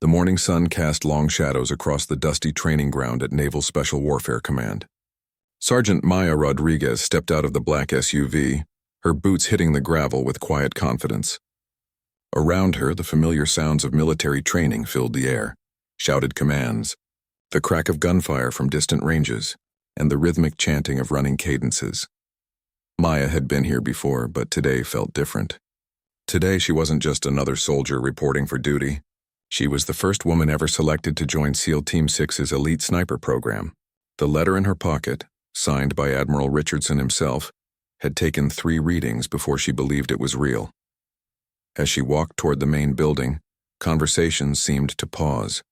The morning sun cast long shadows across the dusty training ground at Naval Special Warfare Command. Sergeant Maya Rodriguez stepped out of the black SUV, her boots hitting the gravel with quiet confidence. Around her, the familiar sounds of military training filled the air, shouted commands, the crack of gunfire from distant ranges, and the rhythmic chanting of running cadences. Maya had been here before, but today felt different. Today she wasn't just another soldier reporting for duty. She was the first woman ever selected to join SEAL Team 6's elite sniper program. The letter in her pocket, signed by Admiral Richardson himself, had taken 3 readings before she believed it was real. As she walked toward the main building, conversations seemed to pause.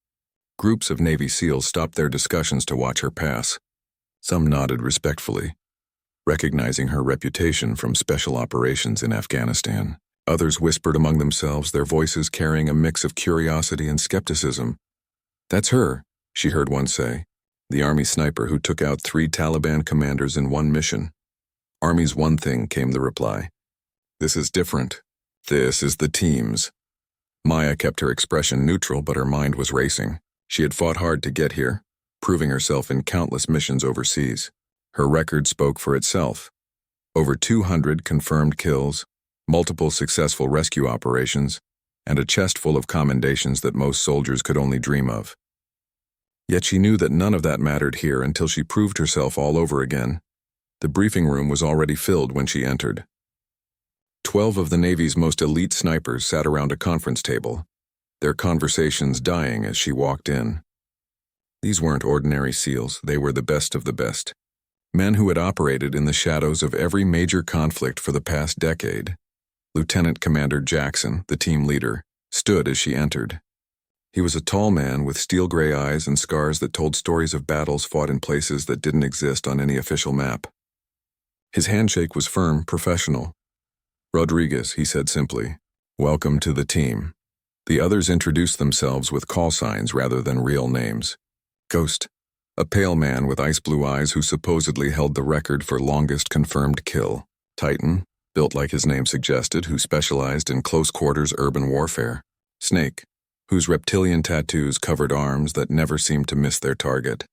Groups of Navy SEALs stopped their discussions to watch her pass. Some nodded respectfully, recognizing her reputation from special operations in Afghanistan. Others whispered among themselves, their voices carrying a mix of curiosity and skepticism. "That's her," she heard one say, "the Army sniper who took out 3 Taliban commanders in one mission." "Army's one thing," came the reply. "This is different. This is the team's." Maya kept her expression neutral, but her mind was racing. She had fought hard to get here, proving herself in countless missions overseas. Her record spoke for itself. Over 200 confirmed kills, multiple successful rescue operations, and a chest full of commendations that most soldiers could only dream of. Yet she knew that none of that mattered here until she proved herself all over again. The briefing room was already filled when she entered. 12 of the Navy's most elite snipers sat around a conference table, their conversations dying as she walked in. These weren't ordinary SEALs, they were the best of the best. Men who had operated in the shadows of every major conflict for the past decade. Lieutenant Commander Jackson, the team leader, stood as she entered. He was a tall man with steel-gray eyes and scars that told stories of battles fought in places that didn't exist on any official map. His handshake was firm, professional. "Rodriguez," he said simply, "welcome to the team." The others introduced themselves with call signs rather than real names. Ghost, a pale man with ice-blue eyes who supposedly held the record for longest confirmed kill. Titan, built like his name suggested, who specialized in close-quarters urban warfare. Snake, whose reptilian tattoos covered arms that never seemed to miss their target.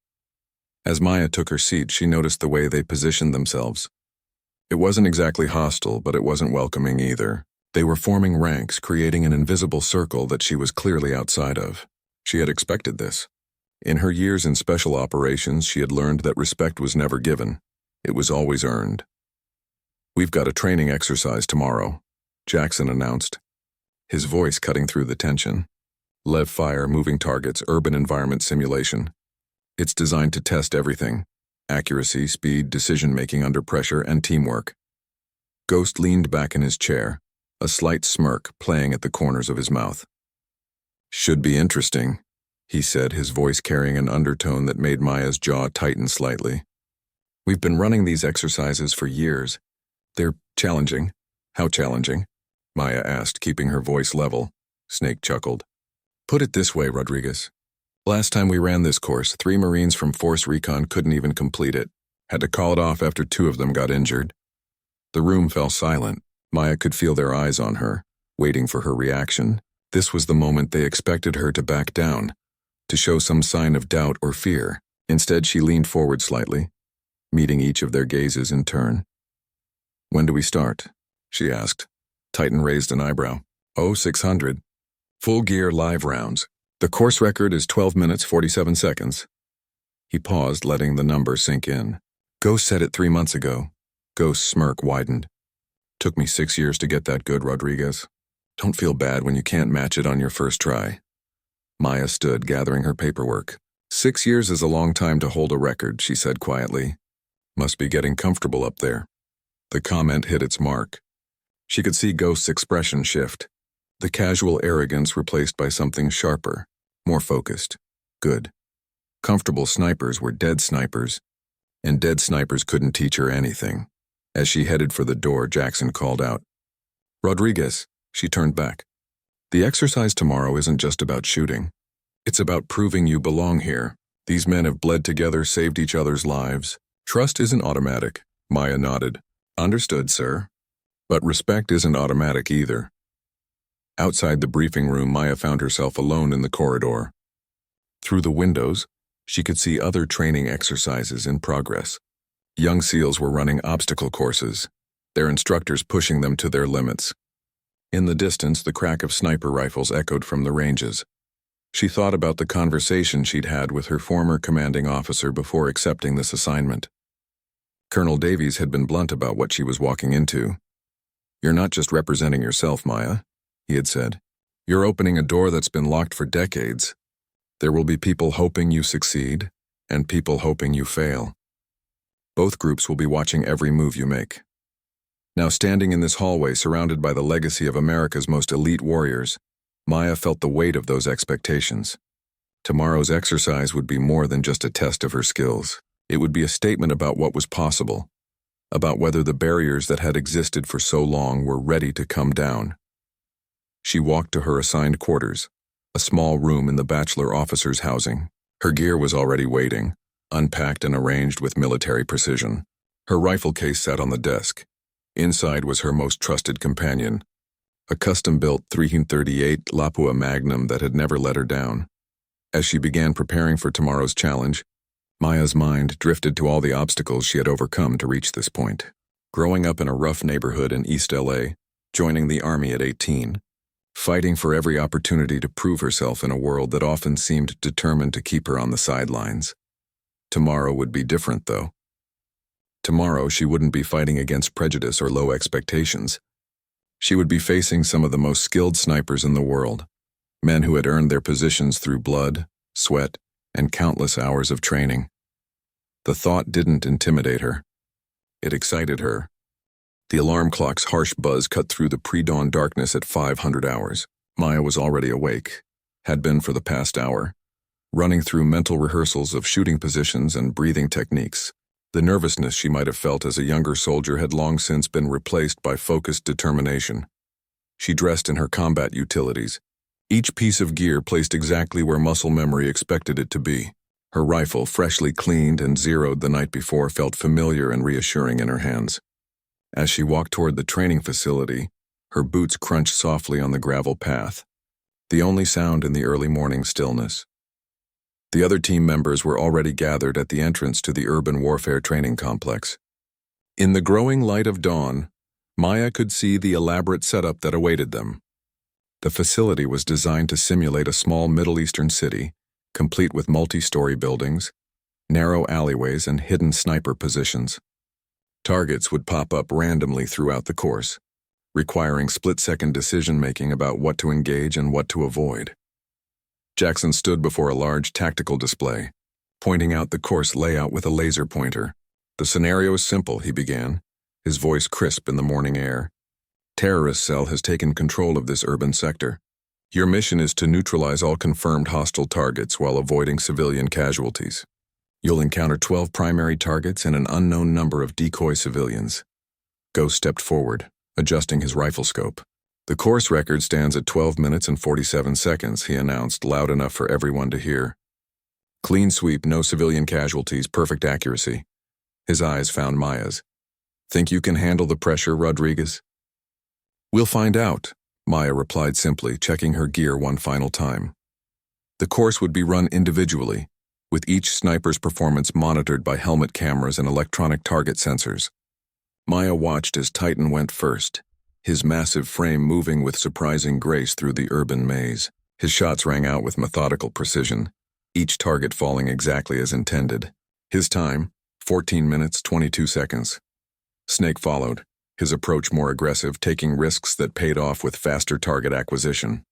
As Maya took her seat, she noticed the way they positioned themselves. It wasn't exactly hostile, but it wasn't welcoming either. They were forming ranks, creating an invisible circle that she was clearly outside of. She had expected this. In her years in special operations, she had learned that respect was never given. It was always earned. "We've got a training exercise tomorrow," Jackson announced, his voice cutting through the tension. "Lev fire, moving targets, urban environment simulation. It's designed to test everything: accuracy, speed, decision-making under pressure, and teamwork." Ghost leaned back in his chair, a slight smirk playing at the corners of his mouth. "Should be interesting," he said, his voice carrying an undertone that made Maya's jaw tighten slightly. "We've been running these exercises for years. They're challenging." "How challenging?" Maya asked, keeping her voice level. Snake chuckled. "Put it this way, Rodriguez. Last time we ran this course, 3 Marines from Force Recon couldn't even complete it. Had to call it off after 2 of them got injured." The room fell silent. Maya could feel their eyes on her, waiting for her reaction. This was the moment they expected her to back down, to show some sign of doubt or fear. Instead, she leaned forward slightly, meeting each of their gazes in turn. "When do we start?" she asked. Titan raised an eyebrow. "Oh, 600. Full gear live rounds. The course record is 12 minutes 47 seconds. He paused, letting the number sink in. "Ghost said it 3 months ago." Ghost's smirk widened. "Took me 6 years to get that good, Rodriguez. Don't feel bad when you can't match it on your first try." Maya stood, gathering her paperwork. 6 years is a long time to hold a record," she said quietly. "Must be getting comfortable up there." The comment hit its mark. She could see Ghost's expression shift. The casual arrogance replaced by something sharper, more focused. Good. Comfortable snipers were dead snipers, and dead snipers couldn't teach her anything. As she headed for the door, Jackson called out, "Rodriguez." She turned back. "The exercise tomorrow isn't just about shooting. It's about proving you belong here. These men have bled together, saved each other's lives. Trust isn't automatic." Maya nodded. "Understood, sir. But respect isn't automatic either." Outside the briefing room, Maya found herself alone in the corridor. Through the windows, she could see other training exercises in progress. Young SEALs were running obstacle courses, their instructors pushing them to their limits. In the distance, the crack of sniper rifles echoed from the ranges. She thought about the conversation she'd had with her former commanding officer before accepting this assignment. Colonel Davies had been blunt about what she was walking into. "You're not just representing yourself, Maya," he had said. "You're opening a door that's been locked for decades. There will be people hoping you succeed, and people hoping you fail. Both groups will be watching every move you make." Now, standing in this hallway surrounded by the legacy of America's most elite warriors, Maya felt the weight of those expectations. Tomorrow's exercise would be more than just a test of her skills. It would be a statement about what was possible, about whether the barriers that had existed for so long were ready to come down. She walked to her assigned quarters, a small room in the bachelor officers' housing. Her gear was already waiting, unpacked and arranged with military precision. Her rifle case sat on the desk. Inside was her most trusted companion, a custom-built .338 Lapua Magnum that had never let her down. As she began preparing for tomorrow's challenge, Maya's mind drifted to all the obstacles she had overcome to reach this point. Growing up in a rough neighborhood in East LA, joining the Army at 18, fighting for every opportunity to prove herself in a world that often seemed determined to keep her on the sidelines. Tomorrow would be different, though. Tomorrow, she wouldn't be fighting against prejudice or low expectations. She would be facing some of the most skilled snipers in the world, men who had earned their positions through blood, sweat, and countless hours of training. The thought didn't intimidate her. It excited her. The alarm clock's harsh buzz cut through the pre-dawn darkness at 500 hours. Maya was already awake, had been for the past hour, running through mental rehearsals of shooting positions and breathing techniques. The nervousness she might have felt as a younger soldier had long since been replaced by focused determination. She dressed in her combat utilities, each piece of gear placed exactly where muscle memory expected it to be. Her rifle, freshly cleaned and zeroed the night before, felt familiar and reassuring in her hands. As she walked toward the training facility, her boots crunched softly on the gravel path, the only sound in the early morning stillness. The other team members were already gathered at the entrance to the urban warfare training complex. In the growing light of dawn, Maya could see the elaborate setup that awaited them. The facility was designed to simulate a small Middle Eastern city, complete with multi-story buildings, narrow alleyways, and hidden sniper positions. Targets would pop up randomly throughout the course, requiring split-second decision-making about what to engage and what to avoid. Jackson stood before a large tactical display, pointing out the course layout with a laser pointer. "The scenario is simple," he began, his voice crisp in the morning air. "Terrorist cell has taken control of this urban sector. Your mission is to neutralize all confirmed hostile targets while avoiding civilian casualties. You'll encounter 12 primary targets and an unknown number of decoy civilians." Ghost stepped forward, adjusting his rifle scope. "The course record stands at 12 minutes and 47 seconds, he announced, loud enough for everyone to hear. "Clean sweep, no civilian casualties, perfect accuracy." His eyes found Maya's. "Think you can handle the pressure, Rodriguez?" "We'll find out," Maya replied simply, checking her gear one final time. The course would be run individually, with each sniper's performance monitored by helmet cameras and electronic target sensors. Maya watched as Titan went first, his massive frame moving with surprising grace through the urban maze. His shots rang out with methodical precision, each target falling exactly as intended. His time, 14 minutes, 22 seconds. Snake followed, his approach more aggressive, taking risks that paid off with faster target acquisition.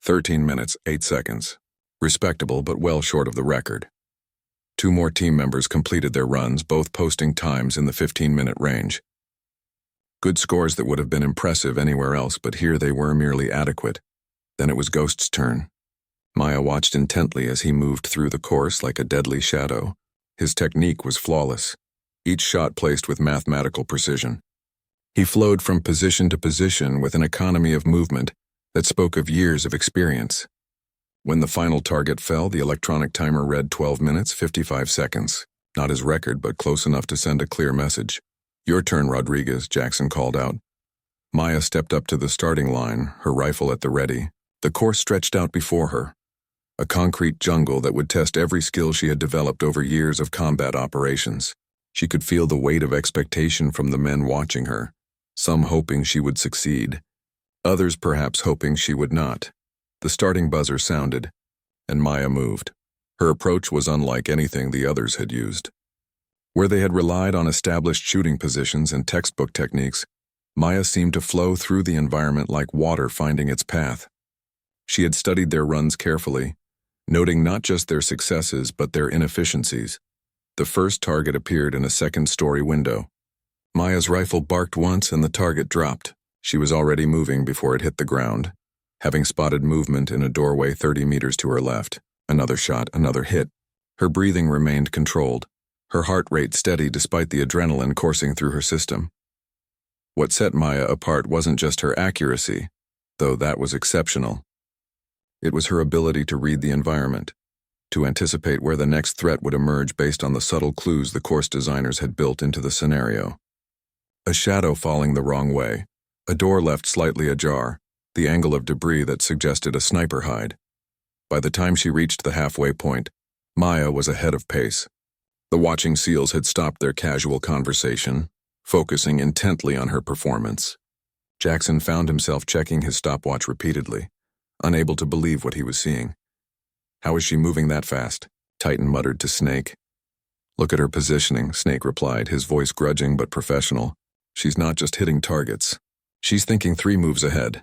13 minutes, 8 seconds. Respectable, but well short of the record. Two more team members completed their runs, both posting times in the 15-minute range. Good scores that would have been impressive anywhere else, but here they were merely adequate. Then it was Ghost's turn. Maya watched intently as he moved through the course like a deadly shadow. His technique was flawless, each shot placed with mathematical precision. He flowed from position to position with an economy of movement that spoke of years of experience. When the final target fell, the electronic timer read 12 minutes, 55 seconds. Not his record, but close enough to send a clear message. "Your turn, Rodriguez," Jackson called out. Maya stepped up to the starting line, her rifle at the ready. The course stretched out before her, a concrete jungle that would test every skill she had developed over years of combat operations. She could feel the weight of expectation from the men watching her, some hoping she would succeed, others perhaps hoping she would not. The starting buzzer sounded, and Maya moved. Her approach was unlike anything the others had used. Where they had relied on established shooting positions and textbook techniques, Maya seemed to flow through the environment like water finding its path. She had studied their runs carefully, noting not just their successes but their inefficiencies. The first target appeared in a second-story window. Maya's rifle barked once and the target dropped. She was already moving before it hit the ground, having spotted movement in a doorway 30 meters to her left. Another shot, another hit. Her breathing remained controlled, her heart rate steady despite the adrenaline coursing through her system. What set Maya apart wasn't just her accuracy, though that was exceptional. It was her ability to read the environment, to anticipate where the next threat would emerge based on the subtle clues the course designers had built into the scenario. A shadow falling the wrong way, a door left slightly ajar, the angle of debris that suggested a sniper hide. By the time she reached the halfway point, Maya was ahead of pace. The watching SEALs had stopped their casual conversation, focusing intently on her performance. Jackson found himself checking his stopwatch repeatedly, unable to believe what he was seeing. "How is she moving that fast?" Titan muttered to Snake. "Look at her positioning," Snake replied, his voice grudging but professional. "She's not just hitting targets. She's thinking 3 moves ahead."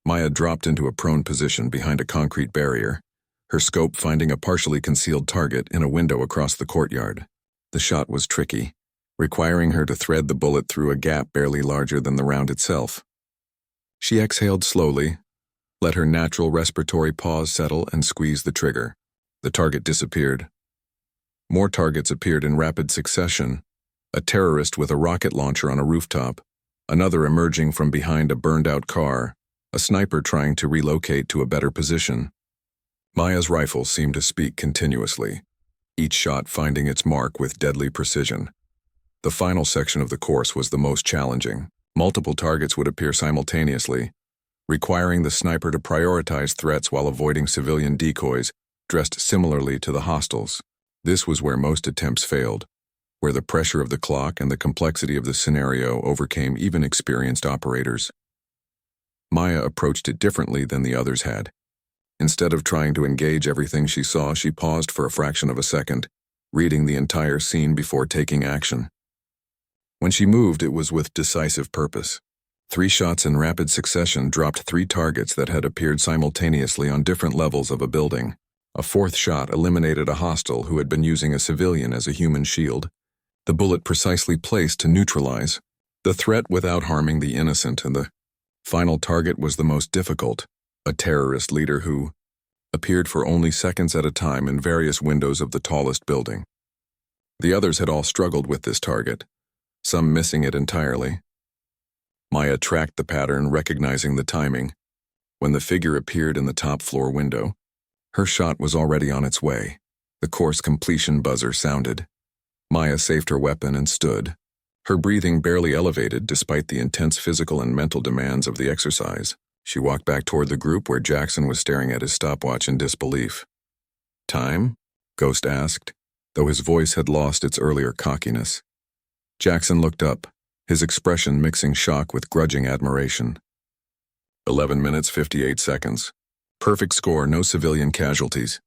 Maya dropped into a prone position behind a concrete barrier, her scope finding a partially concealed target in a window across the courtyard. The shot was tricky, requiring her to thread the bullet through a gap barely larger than the round itself. She exhaled slowly, let her natural respiratory pause settle, and squeezed the trigger. The target disappeared. More targets appeared in rapid succession, a terrorist with a rocket launcher on a rooftop, another emerging from behind a burned-out car, a sniper trying to relocate to a better position. Maya's rifle seemed to speak continuously, each shot finding its mark with deadly precision. The final section of the course was the most challenging. Multiple targets would appear simultaneously, requiring the sniper to prioritize threats while avoiding civilian decoys dressed similarly to the hostiles. This was where most attempts failed, where the pressure of the clock and the complexity of the scenario overcame even experienced operators. Maya approached it differently than the others had. Instead of trying to engage everything she saw, she paused for a fraction of a second, reading the entire scene before taking action. When she moved, it was with decisive purpose. 3 shots in rapid succession dropped 3 targets that had appeared simultaneously on different levels of a building. A 4th shot eliminated a hostile who had been using a civilian as a human shield, the bullet precisely placed to neutralize the threat without harming the innocent, and the final target was the most difficult, a terrorist leader who appeared for only seconds at a time in various windows of the tallest building. The others had all struggled with this target, some missing it entirely. Maya tracked the pattern, recognizing the timing. When the figure appeared in the top-floor window, her shot was already on its way. The course completion buzzer sounded. Maya saved her weapon and stood, her breathing barely elevated despite the intense physical and mental demands of the exercise. She walked back toward the group where Jackson was staring at his stopwatch in disbelief. "Time?" Ghost asked, though his voice had lost its earlier cockiness. Jackson looked up, his expression mixing shock with grudging admiration. 11 minutes, 58 seconds. Perfect score, no civilian casualties.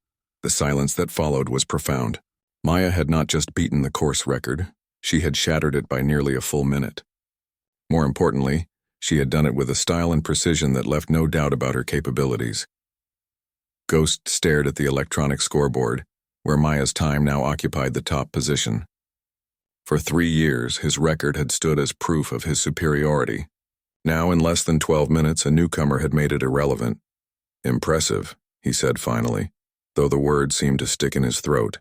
The silence that followed was profound. Maya had not just beaten the course record, she had shattered it by nearly a full minute. More importantly, she had done it with a style and precision that left no doubt about her capabilities. Ghost stared at the electronic scoreboard, where Maya's time now occupied the top position. For 3 years, his record had stood as proof of his superiority. Now, in less than 12 minutes, a newcomer had made it irrelevant. "Impressive," he said finally, though the word seemed to stick in his throat.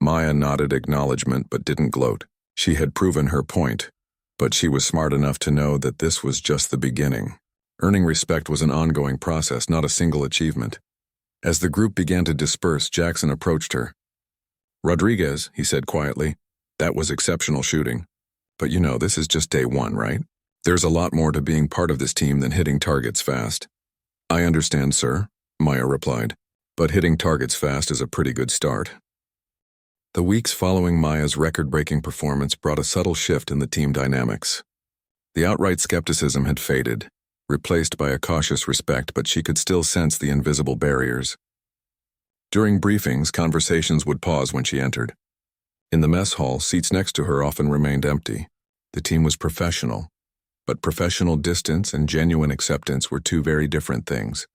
Maya nodded acknowledgement but didn't gloat. She had proven her point, but she was smart enough to know that this was just the beginning. Earning respect was an ongoing process, not a single achievement. As the group began to disperse, Jackson approached her. "Rodriguez," he said quietly, "that was exceptional shooting. But you know, this is just day 1, right? There's a lot more to being part of this team than hitting targets fast. I understand, sir, Maya replied, but hitting targets fast is a pretty good start. The weeks following Maya's record-breaking performance brought a subtle shift in the team dynamics. The outright skepticism had faded, replaced by a cautious respect, but she could still sense the invisible barriers. During briefings, conversations would pause when she entered. In the mess hall, seats next to her often remained empty. The team was professional, but professional distance and genuine acceptance were two very different things.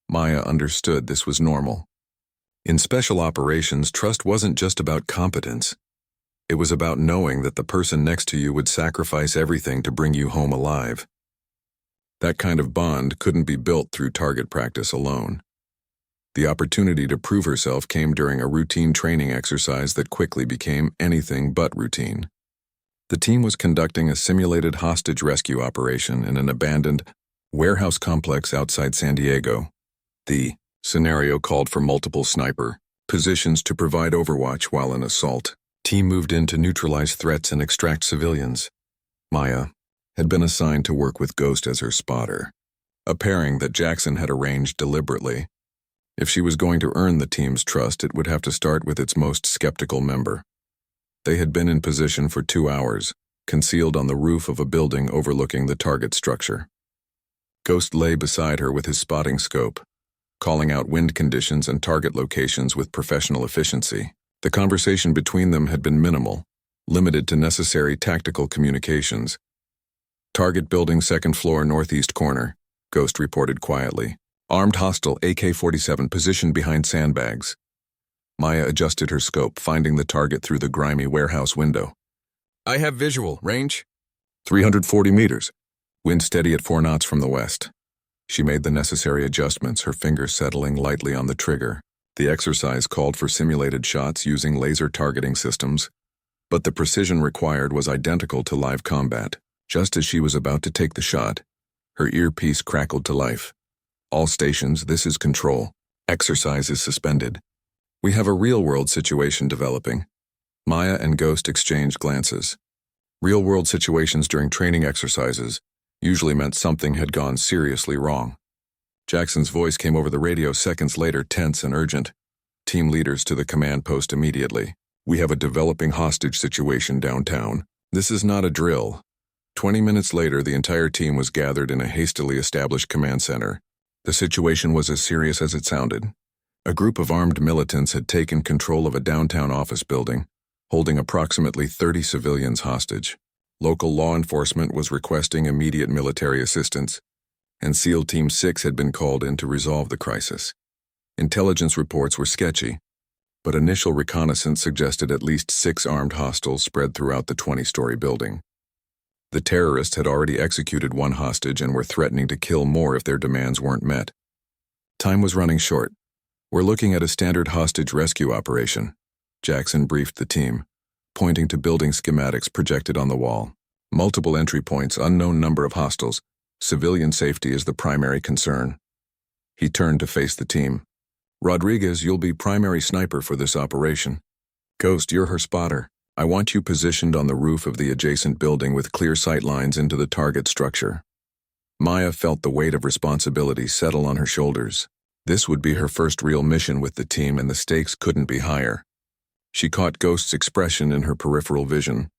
Maya understood this was normal. In special operations, trust wasn't just about competence. It was about knowing that the person next to you would sacrifice everything to bring you home alive. That kind of bond couldn't be built through target practice alone. The opportunity to prove herself came during a routine training exercise that quickly became anything but routine. The team was conducting a simulated hostage rescue operation in an abandoned warehouse complex outside San Diego. The scenario called for multiple sniper positions to provide overwatch while an assault team moved in to neutralize threats and extract civilians. Maya had been assigned to work with Ghost as her spotter, a pairing that Jackson had arranged deliberately. If she was going to earn the team's trust, it would have to start with its most skeptical member. They had been in position for 2 hours, concealed on the roof of a building overlooking the target structure. Ghost lay beside her with his spotting scope, calling out wind conditions and target locations with professional efficiency. The conversation between them had been minimal, limited to necessary tactical communications. Target building, 2nd floor, northeast corner, Ghost reported quietly. Armed hostile AK-47 positioned behind sandbags. Maya adjusted her scope, finding the target through the grimy warehouse window. I have visual. Range? 340 meters. Wind steady at 4 knots from the west. She made the necessary adjustments, her fingers settling lightly on the trigger. The exercise called for simulated shots using laser targeting systems, but the precision required was identical to live combat. Just as she was about to take the shot, her earpiece crackled to life. All stations, this is control. Exercise is suspended. We have a real-world situation developing. Maya and Ghost exchanged glances. Real-world situations during training exercises usually meant something had gone seriously wrong. Jackson's voice came over the radio seconds later, tense and urgent. Team leaders to the command post immediately. We have a developing hostage situation downtown. This is not a drill. 20 minutes later, the entire team was gathered in a hastily established command center. The situation was as serious as it sounded. A group of armed militants had taken control of a downtown office building, holding approximately 30 civilians hostage. Local law enforcement was requesting immediate military assistance, and SEAL Team 6 had been called in to resolve the crisis. Intelligence reports were sketchy, but initial reconnaissance suggested at least 6 armed hostiles spread throughout the 20-story building. The terrorists had already executed 1 hostage and were threatening to kill more if their demands weren't met. Time was running short. We're looking at a standard hostage rescue operation, Jackson briefed the team, pointing to building schematics projected on the wall. Multiple entry points, unknown number of hostiles. Civilian safety is the primary concern. He turned to face the team. Rodriguez, you'll be primary sniper for this operation. Ghost, you're her spotter. I want you positioned on the roof of the adjacent building with clear sight lines into the target structure. Maya felt the weight of responsibility settle on her shoulders. This would be her first real mission with the team, and the stakes couldn't be higher. She caught Ghost's expression in her peripheral vision.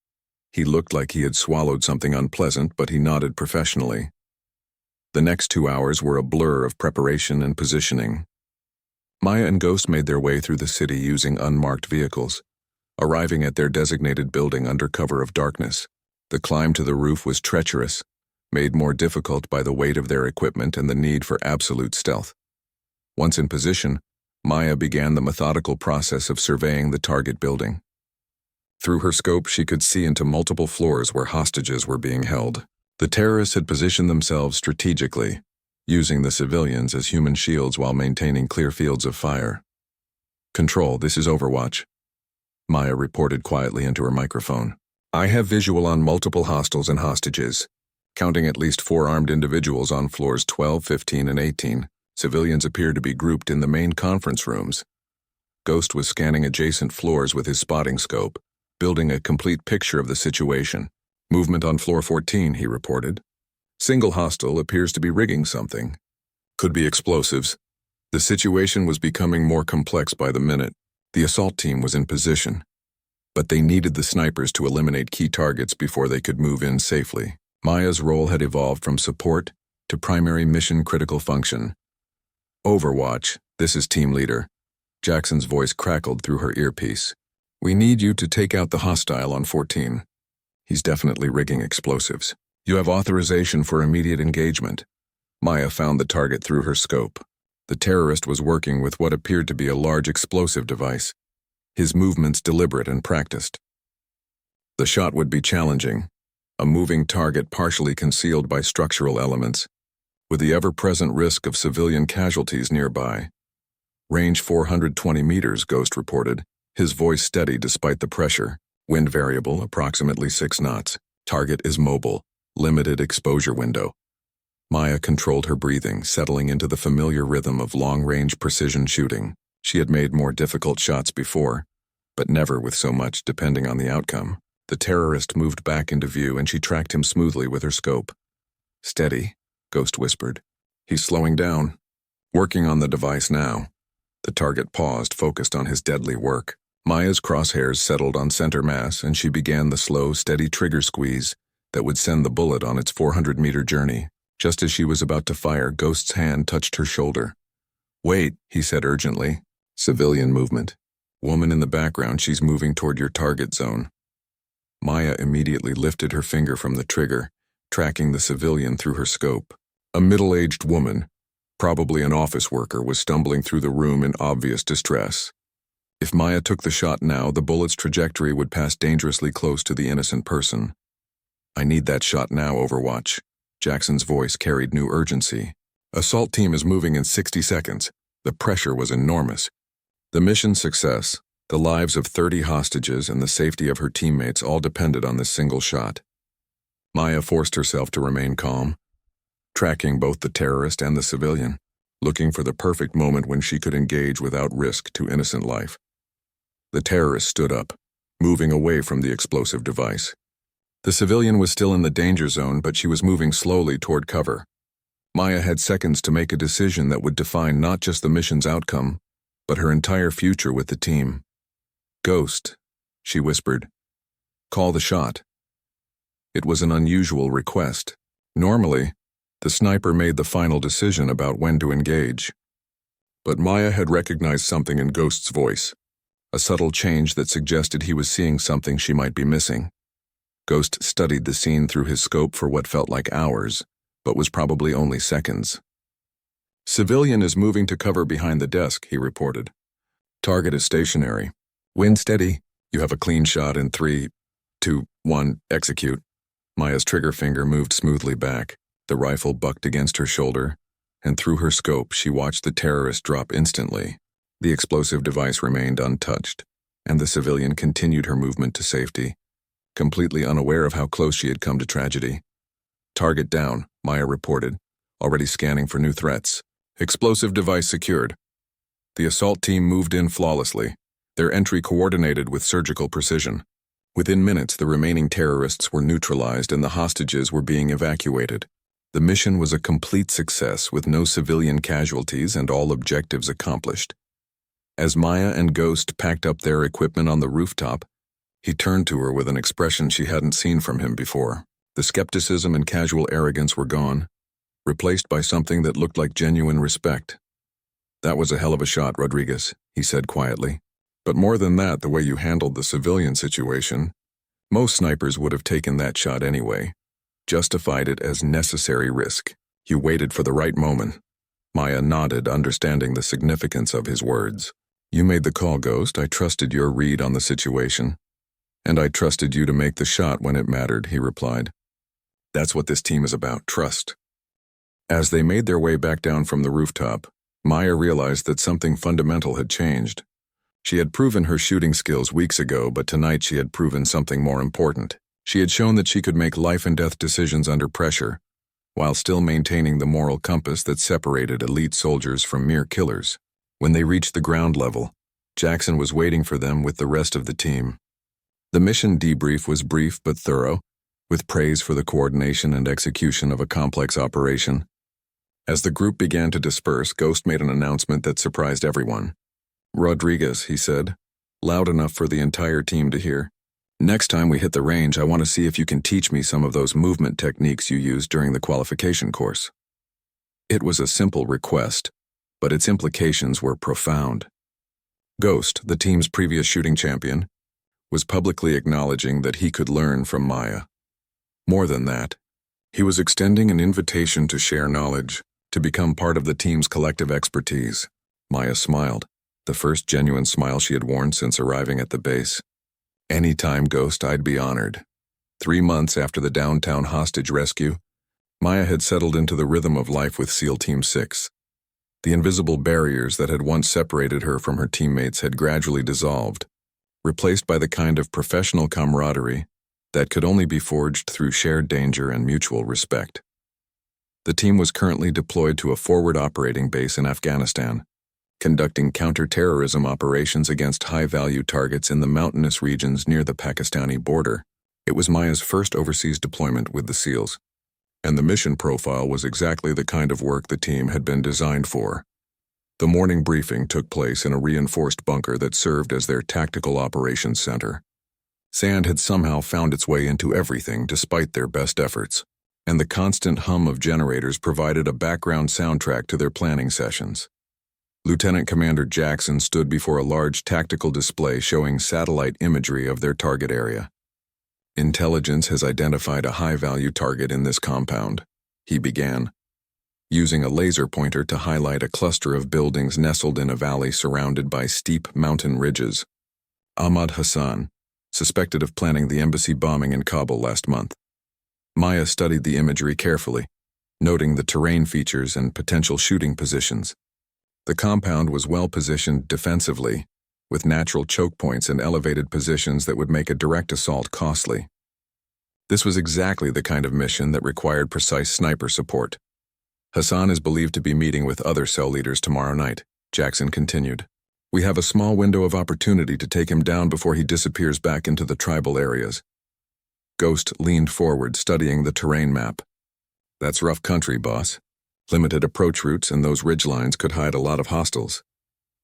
He looked like he had swallowed something unpleasant, but he nodded professionally. The next 2 hours were a blur of preparation and positioning. Maya and Ghost made their way through the city using unmarked vehicles, arriving at their designated building under cover of darkness. The climb to the roof was treacherous, made more difficult by the weight of their equipment and the need for absolute stealth. Once in position, Maya began the methodical process of surveying the target building. Through her scope, she could see into multiple floors where hostages were being held. The terrorists had positioned themselves strategically, using the civilians as human shields while maintaining clear fields of fire. Control, this is Overwatch, Maya reported quietly into her microphone. I have visual on multiple hostiles and hostages, counting at least 4 armed individuals on floors 12, 15, and 18. Civilians appear to be grouped in the main conference rooms. Ghost was scanning adjacent floors with his spotting scope, building a complete picture of the situation. Movement on floor 14, he reported. Single hostile appears to be rigging something. Could be explosives. The situation was becoming more complex by the minute. The assault team was in position, but they needed the snipers to eliminate key targets before they could move in safely. Maya's role had evolved from support to primary mission-critical function. Overwatch, this is team leader. Jackson's voice crackled through her earpiece. We need you to take out the hostile on 14. He's definitely rigging explosives. You have authorization for immediate engagement. Maya found the target through her scope. The terrorist was working with what appeared to be a large explosive device, his movements deliberate and practiced. The shot would be challenging, a moving target partially concealed by structural elements, with the ever-present risk of civilian casualties nearby. Range 420 meters, Ghost reported, his voice steady despite the pressure. Wind variable, approximately 6 knots. Target is mobile, limited exposure window. Maya controlled her breathing, settling into the familiar rhythm of long-range precision shooting. She had made more difficult shots before, but never with so much depending on the outcome. The terrorist moved back into view and she tracked him smoothly with her scope. Steady, Ghost whispered. He's slowing down. Working on the device now. The target paused, focused on his deadly work. Maya's crosshairs settled on center mass and she began the slow, steady trigger squeeze that would send the bullet on its 400-meter journey. Just as she was about to fire, Ghost's hand touched her shoulder. Wait, he said urgently. Civilian movement. Woman in the background, she's moving toward your target zone. Maya immediately lifted her finger from the trigger, tracking the civilian through her scope. A middle-aged woman, probably an office worker, was stumbling through the room in obvious distress. If Maya took the shot now, the bullet's trajectory would pass dangerously close to the innocent person. I need that shot now, Overwatch. Jackson's voice carried new urgency. Assault team is moving in 60 seconds. The pressure was enormous. The mission's success, the lives of 30 hostages, and the safety of her teammates all depended on this single shot. Maya forced herself to remain calm, tracking both the terrorist and the civilian, looking for the perfect moment when she could engage without risk to innocent life. The terrorist stood up, moving away from the explosive device. The civilian was still in the danger zone, but she was moving slowly toward cover. Maya had seconds to make a decision that would define not just the mission's outcome, but her entire future with the team. Ghost, she whispered. Call the shot. It was an unusual request. Normally, the sniper made the final decision about when to engage. But Maya had recognized something in Ghost's voice, a subtle change that suggested he was seeing something she might be missing. Ghost studied the scene through his scope for what felt like hours, but was probably only seconds. Civilian is moving to cover behind the desk, he reported. Target is stationary. Wind steady. You have a clean shot in 3, 2, 1, execute. Maya's trigger finger moved smoothly back. The rifle bucked against her shoulder, and through her scope she watched the terrorist drop instantly. The explosive device remained untouched, and the civilian continued her movement to safety, completely unaware of how close she had come to tragedy. Target down, Maya reported, already scanning for new threats. Explosive device secured. The assault team moved in flawlessly, their entry coordinated with surgical precision. Within minutes, the remaining terrorists were neutralized and the hostages were being evacuated. The mission was a complete success with no civilian casualties and all objectives accomplished. As Maya and Ghost packed up their equipment on the rooftop, he turned to her with an expression she hadn't seen from him before. The skepticism and casual arrogance were gone, replaced by something that looked like genuine respect. That was a hell of a shot, Rodriguez, he said quietly. But more than that, the way you handled the civilian situation, most snipers would have taken that shot anyway, justified it as necessary risk. You waited for the right moment. Maya nodded, understanding the significance of his words. You made the call, Ghost. I trusted your read on the situation. And I trusted you to make the shot when it mattered, he replied. That's what this team is about, trust. As they made their way back down from the rooftop, Maya realized that something fundamental had changed. She had proven her shooting skills weeks ago, but tonight she had proven something more important. She had shown that she could make life-and-death decisions under pressure, while still maintaining the moral compass that separated elite soldiers from mere killers. When they reached the ground level, Jackson was waiting for them with the rest of the team. The mission debrief was brief but thorough, with praise for the coordination and execution of a complex operation. As the group began to disperse, Ghost made an announcement that surprised everyone. "Rodriguez," he said, loud enough for the entire team to hear. "Next time we hit the range, I want to see if you can teach me some of those movement techniques you used during the qualification course." It was a simple request, but its implications were profound. Ghost, the team's previous shooting champion, was publicly acknowledging that he could learn from Maya. More than that, he was extending an invitation to share knowledge, to become part of the team's collective expertise. Maya smiled, the first genuine smile she had worn since arriving at the base. "Anytime, Ghost, I'd be honored." 3 months after the downtown hostage rescue, Maya had settled into the rhythm of life with SEAL Team 6. The invisible barriers that had once separated her from her teammates had gradually dissolved, replaced by the kind of professional camaraderie that could only be forged through shared danger and mutual respect. The team was currently deployed to a forward operating base in Afghanistan, conducting counter-terrorism operations against high-value targets in the mountainous regions near the Pakistani border. It was Maya's first overseas deployment with the SEALs, and the mission profile was exactly the kind of work the team had been designed for. The morning briefing took place in a reinforced bunker that served as their tactical operations center. Sand had somehow found its way into everything despite their best efforts, and the constant hum of generators provided a background soundtrack to their planning sessions. Lieutenant Commander Jackson stood before a large tactical display showing satellite imagery of their target area. "Intelligence has identified a high-value target in this compound," he began, using a laser pointer to highlight a cluster of buildings nestled in a valley surrounded by steep mountain ridges. "Ahmad Hassan, suspected of planning the embassy bombing in Kabul last month." Maya studied the imagery carefully, noting the terrain features and potential shooting positions. The compound was well positioned defensively, with natural choke points and elevated positions that would make a direct assault costly. This was exactly the kind of mission that required precise sniper support. "Hassan is believed to be meeting with other cell leaders tomorrow night," Jackson continued. "We have a small window of opportunity to take him down before he disappears back into the tribal areas." Ghost leaned forward, studying the terrain map. "That's rough country, boss. Limited approach routes, and those ridgelines could hide a lot of hostiles.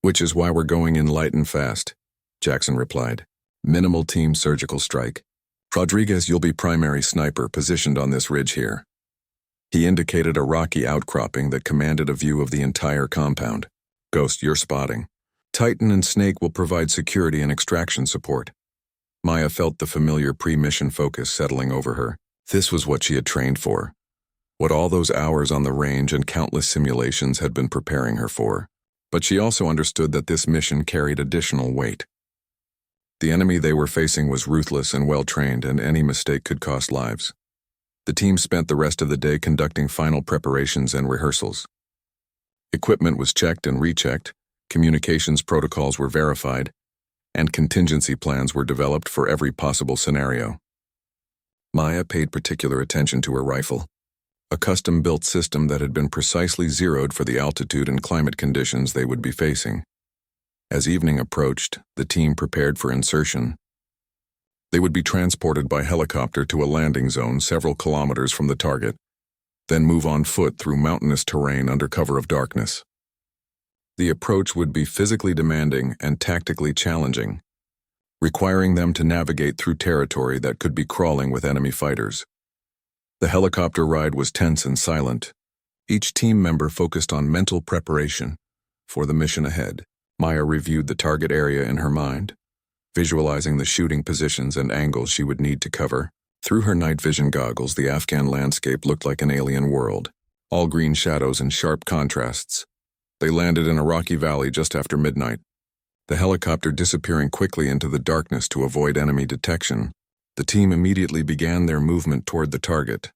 Which is why we're going in light and fast," Jackson replied. "Minimal team surgical strike. Rodriguez, you'll be primary sniper positioned on this ridge here." He indicated a rocky outcropping that commanded a view of the entire compound. "Ghost, you're spotting. Titan and Snake will provide security and extraction support." Maya felt the familiar pre-mission focus settling over her. This was what she had trained for, what all those hours on the range and countless simulations had been preparing her for. But she also understood that this mission carried additional weight. The enemy they were facing was ruthless and well-trained, and any mistake could cost lives. The team spent the rest of the day conducting final preparations and rehearsals. Equipment was checked and rechecked, communications protocols were verified, and contingency plans were developed for every possible scenario. Maya paid particular attention to her rifle, a custom-built system that had been precisely zeroed for the altitude and climate conditions they would be facing. As evening approached, the team prepared for insertion. They would be transported by helicopter to a landing zone several kilometers from the target, then move on foot through mountainous terrain under cover of darkness. The approach would be physically demanding and tactically challenging, requiring them to navigate through territory that could be crawling with enemy fighters. The helicopter ride was tense and silent, each team member focused on mental preparation for the mission ahead. Maya reviewed the target area in her mind, visualizing the shooting positions and angles she would need to cover. Through her night vision goggles, the Afghan landscape looked like an alien world, all green shadows and sharp contrasts. They landed in a rocky valley just after midnight, the helicopter disappearing quickly into the darkness to avoid enemy detection. The team immediately began their movement toward the target,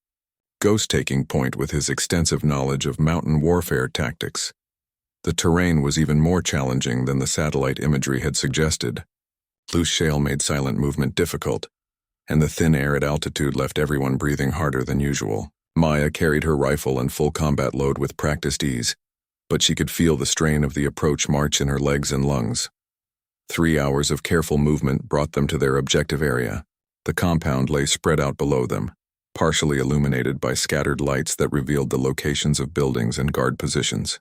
Ghost taking point with his extensive knowledge of mountain warfare tactics. The terrain was even more challenging than the satellite imagery had suggested. Loose shale made silent movement difficult, and the thin air at altitude left everyone breathing harder than usual. Maya carried her rifle and full combat load with practiced ease, but she could feel the strain of the approach march in her legs and lungs. 3 hours of careful movement brought them to their objective area. The compound lay spread out below them, partially illuminated by scattered lights that revealed the locations of buildings and guard positions.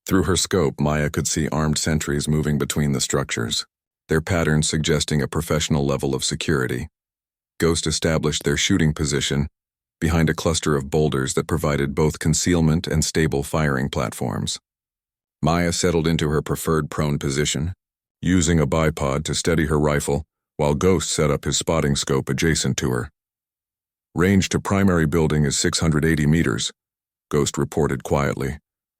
Through her scope, Maya could see armed sentries moving between the structures, their patterns suggesting a professional level of security. Ghost established their shooting position behind a cluster of boulders that provided both concealment and stable firing platforms. Maya settled into her preferred prone position, using a bipod to steady her rifle, while Ghost set up his spotting scope adjacent to her. Range to primary building is 680 meters, Ghost reported quietly,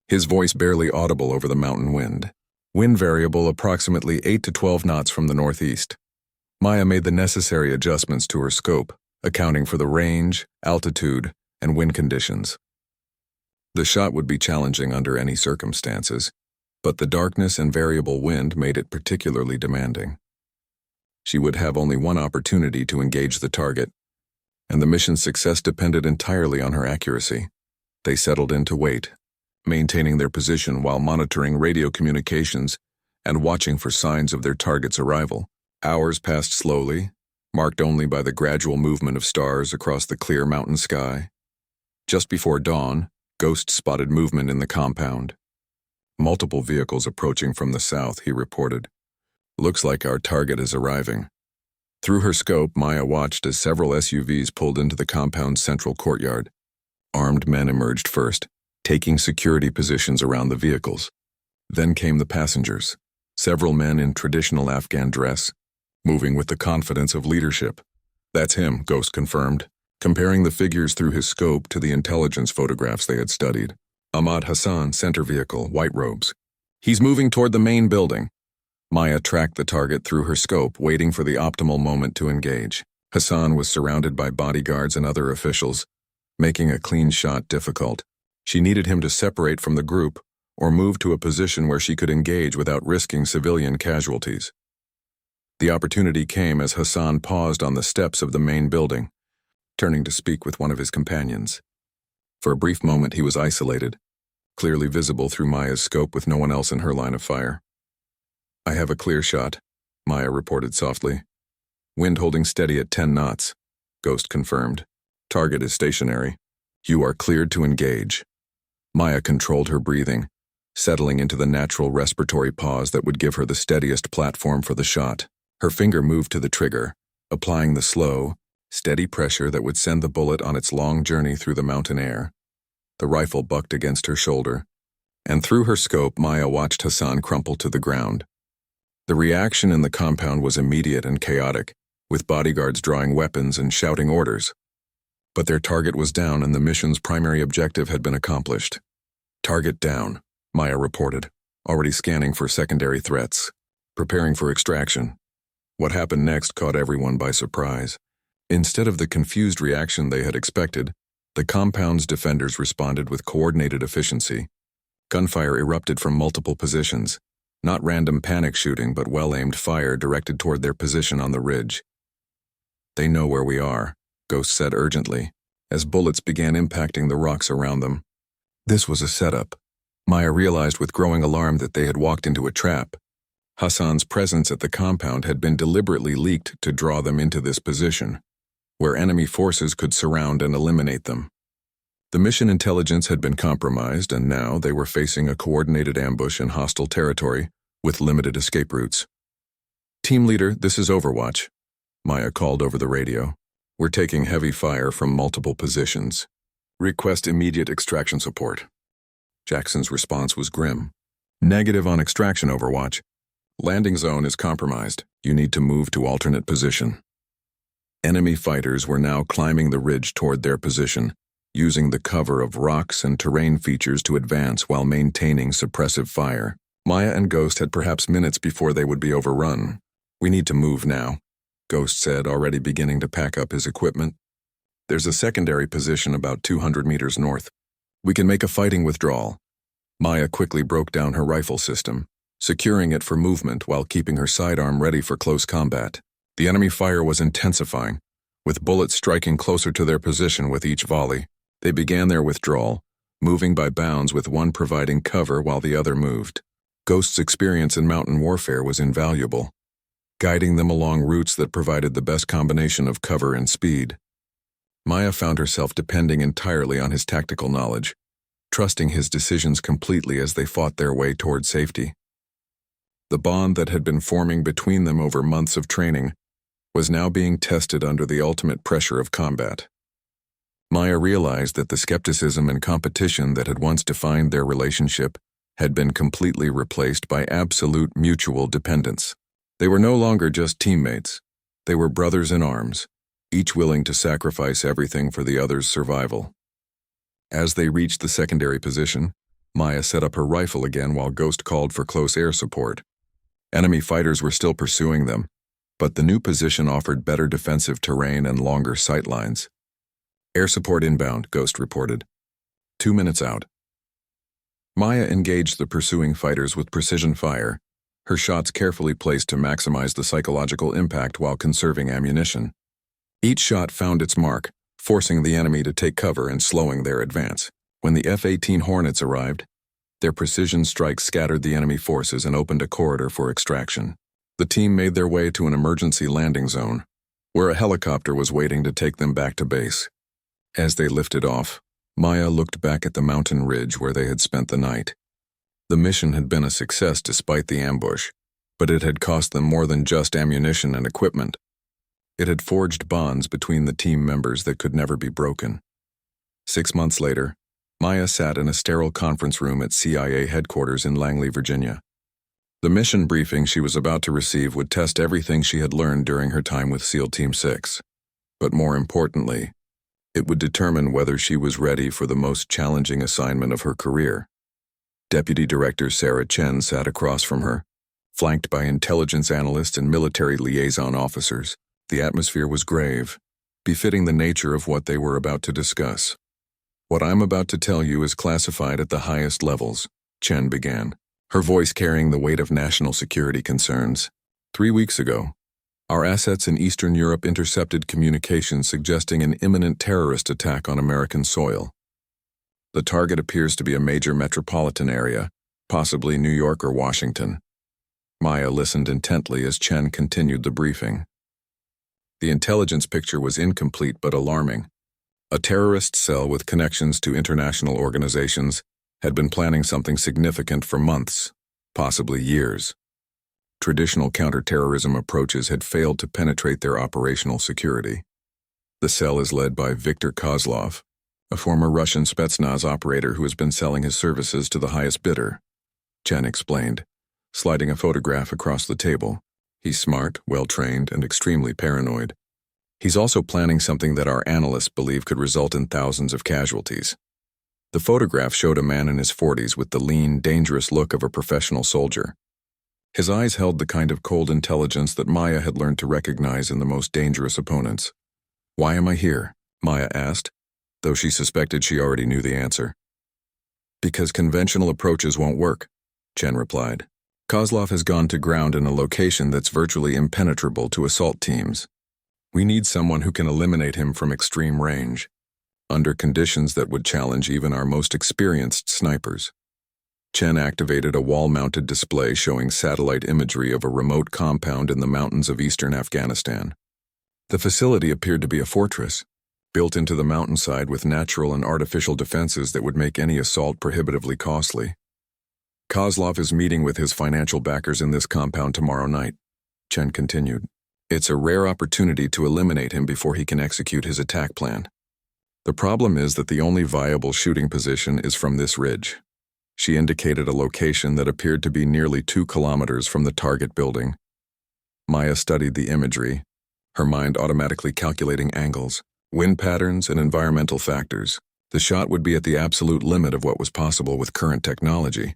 his voice barely audible over the mountain wind. Wind variable approximately 8 to 12 knots from the northeast. Maya made the necessary adjustments to her scope, accounting for the range, altitude, and wind conditions. The shot would be challenging under any circumstances, but the darkness and variable wind made it particularly demanding. She would have only one opportunity to engage the target, and the mission's success depended entirely on her accuracy. They settled in to wait, maintaining their position while monitoring radio communications and watching for signs of their target's arrival. Hours passed slowly, marked only by the gradual movement of stars across the clear mountain sky. Just before dawn, Ghost spotted movement in the compound. Multiple vehicles approaching from the south, he reported. Looks like our target is arriving. Through her scope, Maya watched as several SUVs pulled into the compound's central courtyard. Armed men emerged first, taking security positions around the vehicles. Then came the passengers, several men in traditional Afghan dress, moving with the confidence of leadership. That's him, Ghost confirmed, comparing the figures through his scope to the intelligence photographs they had studied. Ahmad Hassan, center vehicle, white robes. He's moving toward the main building. Maya tracked the target through her scope, waiting for the optimal moment to engage. Hassan was surrounded by bodyguards and other officials, making a clean shot difficult. She needed him to separate from the group or move to a position where she could engage without risking civilian casualties. The opportunity came as Hassan paused on the steps of the main building, turning to speak with one of his companions. For a brief moment he was isolated, clearly visible through Maya's scope with no one else in her line of fire. I have a clear shot, Maya reported softly. Wind holding steady at 10 knots, Ghost confirmed. Target is stationary. You are cleared to engage. Maya controlled her breathing, settling into the natural respiratory pause that would give her the steadiest platform for the shot. Her finger moved to the trigger, applying the slow, steady pressure that would send the bullet on its long journey through the mountain air. The rifle bucked against her shoulder, and through her scope, Maya watched Hassan crumple to the ground. The reaction in the compound was immediate and chaotic, with bodyguards drawing weapons and shouting orders. But their target was down and the mission's primary objective had been accomplished. Target down, Maya reported, already scanning for secondary threats, preparing for extraction. What happened next caught everyone by surprise. Instead of the confused reaction they had expected, the compound's defenders responded with coordinated efficiency. Gunfire erupted from multiple positions, not random panic shooting but well-aimed fire directed toward their position on the ridge. They know where we are, Ghost said urgently, as bullets began impacting the rocks around them. This was a setup. Maya realized with growing alarm that they had walked into a trap. Hassan's presence at the compound had been deliberately leaked to draw them into this position, where enemy forces could surround and eliminate them. The mission intelligence had been compromised, and now they were facing a coordinated ambush in hostile territory with limited escape routes. Team leader, this is Overwatch, Maya called over the radio. We're taking heavy fire from multiple positions. Request immediate extraction support. Jackson's response was grim. Negative on extraction, Overwatch. Landing zone is compromised. You need to move to alternate position. Enemy fighters were now climbing the ridge toward their position, using the cover of rocks and terrain features to advance while maintaining suppressive fire. Maya and Ghost had perhaps minutes before they would be overrun. We need to move now, Ghost said, already beginning to pack up his equipment. There's a secondary position about 200 meters north. We can make a fighting withdrawal. Maya quickly broke down her rifle system, securing it for movement while keeping her sidearm ready for close combat. The enemy fire was intensifying, with bullets striking closer to their position with each volley. They began their withdrawal, moving by bounds with one providing cover while the other moved. Ghost's experience in mountain warfare was invaluable, guiding them along routes that provided the best combination of cover and speed. Maya found herself depending entirely on his tactical knowledge, trusting his decisions completely as they fought their way toward safety. The bond that had been forming between them over months of training was now being tested under the ultimate pressure of combat. Maya realized that the skepticism and competition that had once defined their relationship had been completely replaced by absolute mutual dependence. They were no longer just teammates. They were brothers in arms, each willing to sacrifice everything for the other's survival. As they reached the secondary position, Maya set up her rifle again while Ghost called for close air support. Enemy fighters were still pursuing them, but the new position offered better defensive terrain and longer sight lines. Air support inbound, Ghost reported. 2 minutes out. Maya engaged the pursuing fighters with precision fire, her shots carefully placed to maximize the psychological impact while conserving ammunition. Each shot found its mark, forcing the enemy to take cover and slowing their advance. When the F-18 Hornets arrived, their precision strikes scattered the enemy forces and opened a corridor for extraction. The team made their way to an emergency landing zone, where a helicopter was waiting to take them back to base. As they lifted off, Maya looked back at the mountain ridge where they had spent the night. The mission had been a success despite the ambush, but it had cost them more than just ammunition and equipment. It had forged bonds between the team members that could never be broken. 6 months later, Maya sat in a sterile conference room at CIA headquarters in Langley, Virginia. The mission briefing she was about to receive would test everything she had learned during her time with SEAL Team 6. But more importantly, it would determine whether she was ready for the most challenging assignment of her career. Deputy Director Sarah Chen sat across from her, flanked by intelligence analysts and military liaison officers. The atmosphere was grave, befitting the nature of what they were about to discuss. "What I'm about to tell you is classified at the highest levels," Chen began, her voice carrying the weight of national security concerns. 3 weeks ago, our assets in Eastern Europe intercepted communications suggesting an imminent terrorist attack on American soil. The target appears to be a major metropolitan area, possibly New York or Washington. Maya listened intently as Chen continued the briefing. The intelligence picture was incomplete but alarming. A terrorist cell with connections to international organizations had been planning something significant for months, possibly years. Traditional counterterrorism approaches had failed to penetrate their operational security. The cell is led by Viktor Kozlov, a former Russian Spetsnaz operator who has been selling his services to the highest bidder, Chen explained, sliding a photograph across the table. He's smart, well-trained, and extremely paranoid. He's also planning something that our analysts believe could result in thousands of casualties. The photograph showed a man in his 40s with the lean, dangerous look of a professional soldier. His eyes held the kind of cold intelligence that Maya had learned to recognize in the most dangerous opponents. "Why am I here?" Maya asked, though she suspected she already knew the answer. "Because conventional approaches won't work," Chen replied. "Kozlov has gone to ground in a location that's virtually impenetrable to assault teams. We need someone who can eliminate him from extreme range, under conditions that would challenge even our most experienced snipers." Chen activated a wall-mounted display showing satellite imagery of a remote compound in the mountains of eastern Afghanistan. The facility appeared to be a fortress, built into the mountainside with natural and artificial defenses that would make any assault prohibitively costly. "Kozlov is meeting with his financial backers in this compound tomorrow night," Chen continued. "It's a rare opportunity to eliminate him before he can execute his attack plan. The problem is that the only viable shooting position is from this ridge." She indicated a location that appeared to be nearly 2 kilometers from the target building. Maya studied the imagery, her mind automatically calculating angles, wind patterns, and environmental factors. The shot would be at the absolute limit of what was possible with current technology,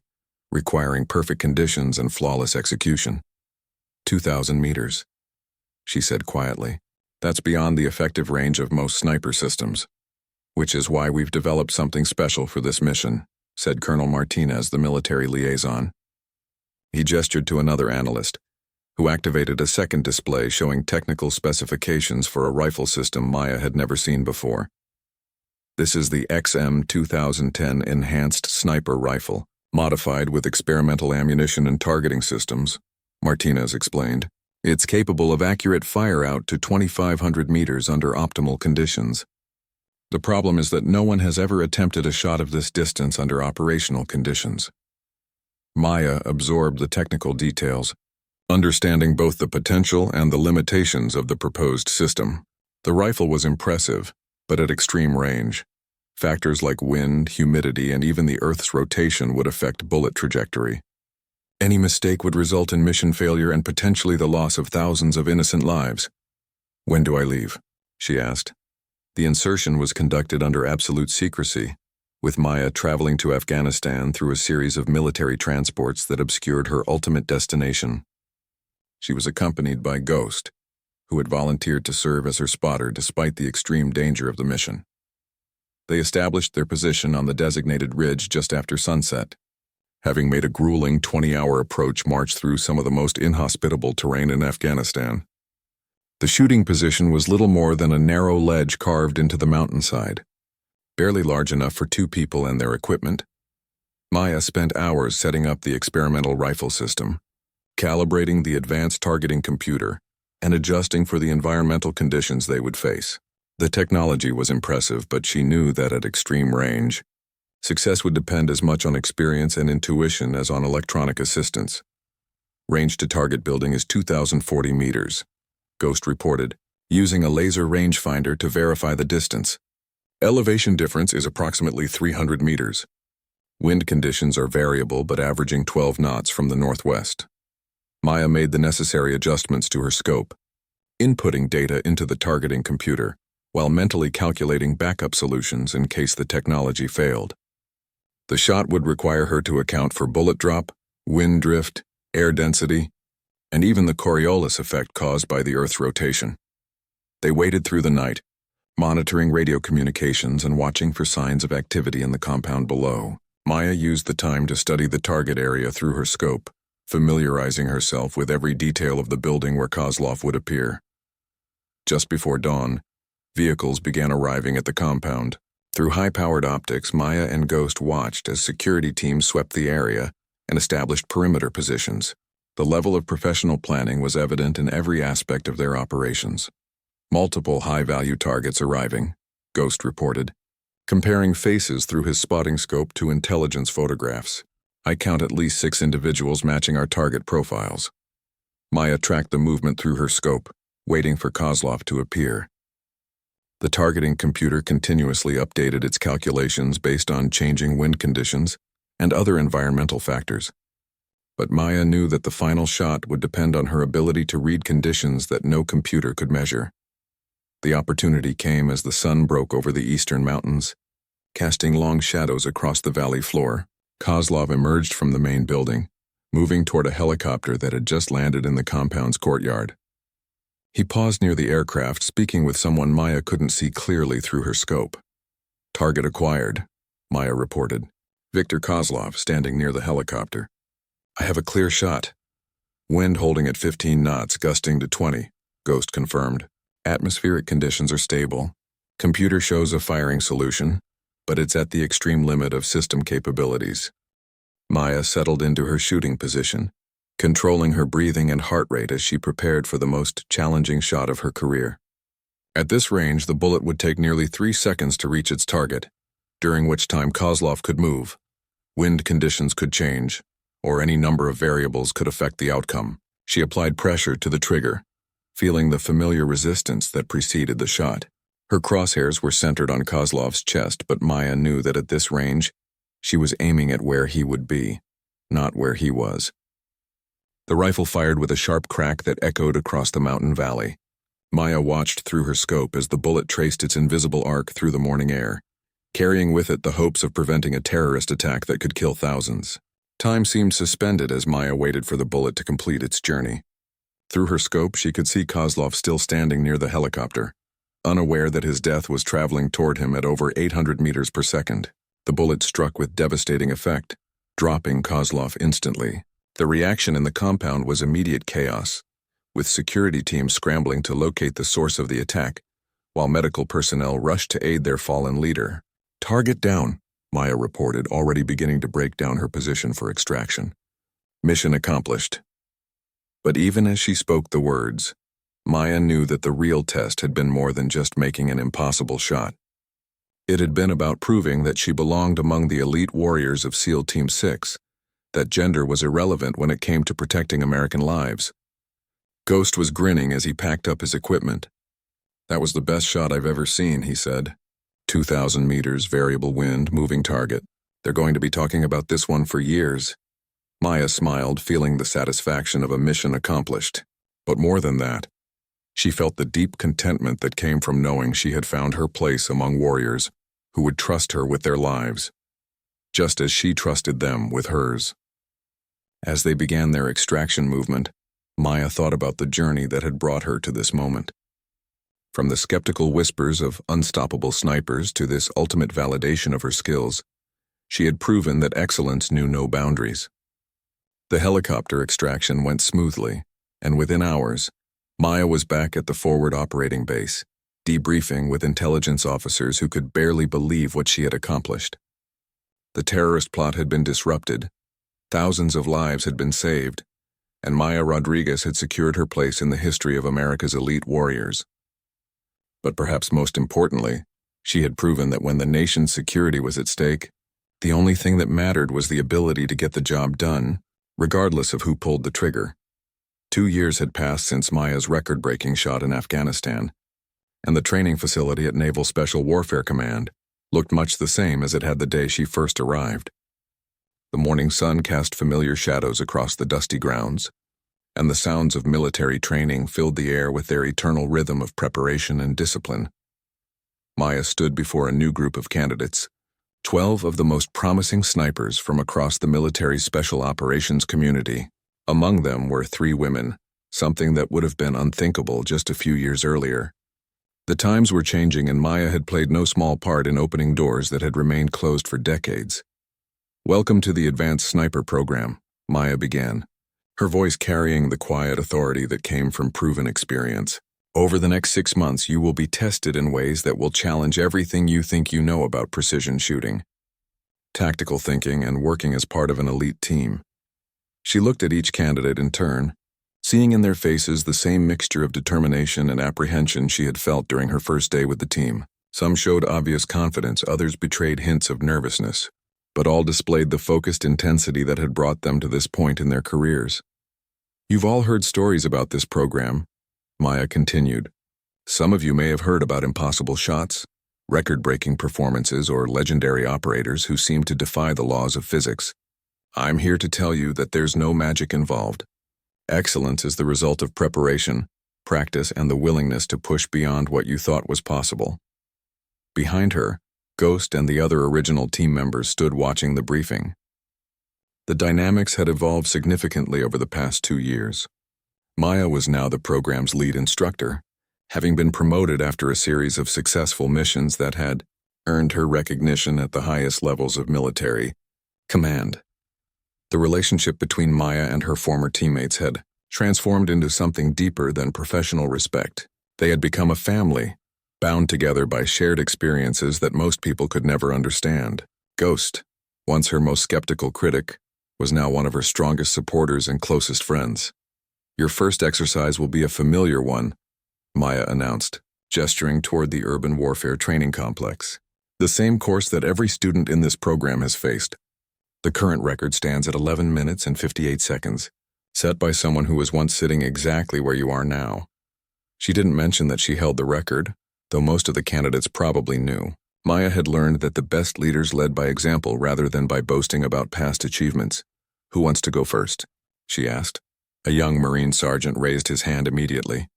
requiring perfect conditions and flawless execution. 2,000 meters, she said quietly. "That's beyond the effective range of most sniper systems, which is why we've developed something special for this mission," said Colonel Martinez, the military liaison. He gestured to another analyst, who activated a second display showing technical specifications for a rifle system Maya had never seen before. "This is the XM-2010 Enhanced Sniper Rifle, modified with experimental ammunition and targeting systems," Martinez explained. "It's capable of accurate fire out to 2,500 meters under optimal conditions. The problem is that no one has ever attempted a shot of this distance under operational conditions. Maya absorbed the technical details, understanding both the potential and the limitations of the proposed system. The rifle was impressive, but at extreme range. Factors like wind, humidity, and even the Earth's rotation would affect bullet trajectory. Any mistake would result in mission failure and potentially the loss of thousands of innocent lives. "When do I leave?" she asked. The insertion was conducted under absolute secrecy, with Maya traveling to Afghanistan through a series of military transports that obscured her ultimate destination. She was accompanied by Ghost, who had volunteered to serve as her spotter despite the extreme danger of the mission. They established their position on the designated ridge just after sunset, having made a grueling 20-hour approach march through some of the most inhospitable terrain in Afghanistan. The shooting position was little more than a narrow ledge carved into the mountainside, barely large enough for 2 people and their equipment. Maya spent hours setting up the experimental rifle system, calibrating the advanced targeting computer, and adjusting for the environmental conditions they would face. The technology was impressive, but she knew that at extreme range, success would depend as much on experience and intuition as on electronic assistance. Range to target building is 2,040 meters, Ghost reported, using a laser rangefinder to verify the distance. Elevation difference is approximately 300 meters. Wind conditions are variable but averaging 12 knots from the northwest. Maya made the necessary adjustments to her scope, inputting data into the targeting computer, while mentally calculating backup solutions in case the technology failed. The shot would require her to account for bullet drop, wind drift, air density, and even the Coriolis effect caused by the Earth's rotation. They waited through the night, monitoring radio communications and watching for signs of activity in the compound below. Maya used the time to study the target area through her scope, familiarizing herself with every detail of the building where Kozlov would appear. Just before dawn, vehicles began arriving at the compound. Through high-powered optics, Maya and Ghost watched as security teams swept the area and established perimeter positions. The level of professional planning was evident in every aspect of their operations. Multiple high-value targets arriving, Ghost reported, comparing faces through his spotting scope to intelligence photographs. "I count at least 6 individuals matching our target profiles." Maya tracked the movement through her scope, waiting for Kozlov to appear. The targeting computer continuously updated its calculations based on changing wind conditions and other environmental factors. But Maya knew that the final shot would depend on her ability to read conditions that no computer could measure. The opportunity came as the sun broke over the eastern mountains, casting long shadows across the valley floor. Kozlov emerged from the main building, moving toward a helicopter that had just landed in the compound's courtyard. He paused near the aircraft, speaking with someone Maya couldn't see clearly through her scope. "Target acquired," Maya reported. Viktor Kozlov, standing near the helicopter. "I have a clear shot." "Wind holding at 15 knots, gusting to 20, Ghost confirmed. "Atmospheric conditions are stable. Computer shows a firing solution, but it's at the extreme limit of system capabilities." Maya settled into her shooting position, controlling her breathing and heart rate as she prepared for the most challenging shot of her career. At this range, the bullet would take nearly 3 seconds to reach its target, during which time Kozlov could move. Wind conditions could change, or any number of variables could affect the outcome. She applied pressure to the trigger, feeling the familiar resistance that preceded the shot. Her crosshairs were centered on Kozlov's chest, but Maya knew that at this range, she was aiming at where he would be, not where he was. The rifle fired with a sharp crack that echoed across the mountain valley. Maya watched through her scope as the bullet traced its invisible arc through the morning air, carrying with it the hopes of preventing a terrorist attack that could kill thousands. Time seemed suspended as Maya waited for the bullet to complete its journey. Through her scope, she could see Kozlov still standing near the helicopter, unaware that his death was traveling toward him at over 800 meters per second. The bullet struck with devastating effect, dropping Kozlov instantly. The reaction in the compound was immediate chaos, with security teams scrambling to locate the source of the attack, while medical personnel rushed to aid their fallen leader. "Target down," Maya reported, already beginning to break down her position for extraction. Mission accomplished. But even as she spoke the words, Maya knew that the real test had been more than just making an impossible shot. It had been about proving that she belonged among the elite warriors of SEAL Team 6, that gender was irrelevant when it came to protecting American lives. Ghost was grinning as he packed up his equipment. "That was the best shot I've ever seen," he said. 2,000 meters, variable wind, moving target. "They're going to be talking about this one for years." Maya smiled, feeling the satisfaction of a mission accomplished. But more than that, she felt the deep contentment that came from knowing she had found her place among warriors who would trust her with their lives, just as she trusted them with hers. As they began their extraction movement, Maya thought about the journey that had brought her to this moment. From the skeptical whispers of unstoppable snipers to this ultimate validation of her skills, she had proven that excellence knew no boundaries. The helicopter extraction went smoothly, and within hours, Maya was back at the forward operating base, debriefing with intelligence officers who could barely believe what she had accomplished. The terrorist plot had been disrupted, thousands of lives had been saved, and Maya Rodriguez had secured her place in the history of America's elite warriors. But perhaps most importantly, she had proven that when the nation's security was at stake, the only thing that mattered was the ability to get the job done, regardless of who pulled the trigger. 2 years had passed since Maya's record-breaking shot in Afghanistan, and the training facility at Naval Special Warfare Command looked much the same as it had the day she first arrived. The morning sun cast familiar shadows across the dusty grounds, and the sounds of military training filled the air with their eternal rhythm of preparation and discipline. Maya stood before a new group of candidates, 12 of the most promising snipers from across the military special operations community. Among them were 3 women, something that would have been unthinkable just a few years earlier. The times were changing, and Maya had played no small part in opening doors that had remained closed for decades. "Welcome to the Advanced Sniper Program," Maya began, her voice carrying the quiet authority that came from proven experience. "Over the next 6 months, you will be tested in ways that will challenge everything you think you know about precision shooting, tactical thinking, and working as part of an elite team." She looked at each candidate in turn, seeing in their faces the same mixture of determination and apprehension she had felt during her first day with the team. Some showed obvious confidence, others betrayed hints of nervousness, but all displayed the focused intensity that had brought them to this point in their careers. "You've all heard stories about this program," Maya continued. "Some of you may have heard about impossible shots, record-breaking performances, or legendary operators who seem to defy the laws of physics. I'm here to tell you that there's no magic involved. Excellence is the result of preparation, practice, and the willingness to push beyond what you thought was possible." Behind her, Ghost and the other original team members stood watching the briefing. The dynamics had evolved significantly over the past 2 years. Maya was now the program's lead instructor, having been promoted after a series of successful missions that had earned her recognition at the highest levels of military command. The relationship between Maya and her former teammates had transformed into something deeper than professional respect. They had become a family, bound together by shared experiences that most people could never understand. Ghost, once her most skeptical critic, was now one of her strongest supporters and closest friends. "Your first exercise will be a familiar one," Maya announced, gesturing toward the urban warfare training complex. "The same course that every student in this program has faced. The current record stands at 11 minutes and 58 seconds, set by someone who was once sitting exactly where you are now." She didn't mention that she held the record, though most of the candidates probably knew. Maya had learned that the best leaders led by example rather than by boasting about past achievements. "Who wants to go first?" she asked. A young Marine sergeant raised his hand immediately.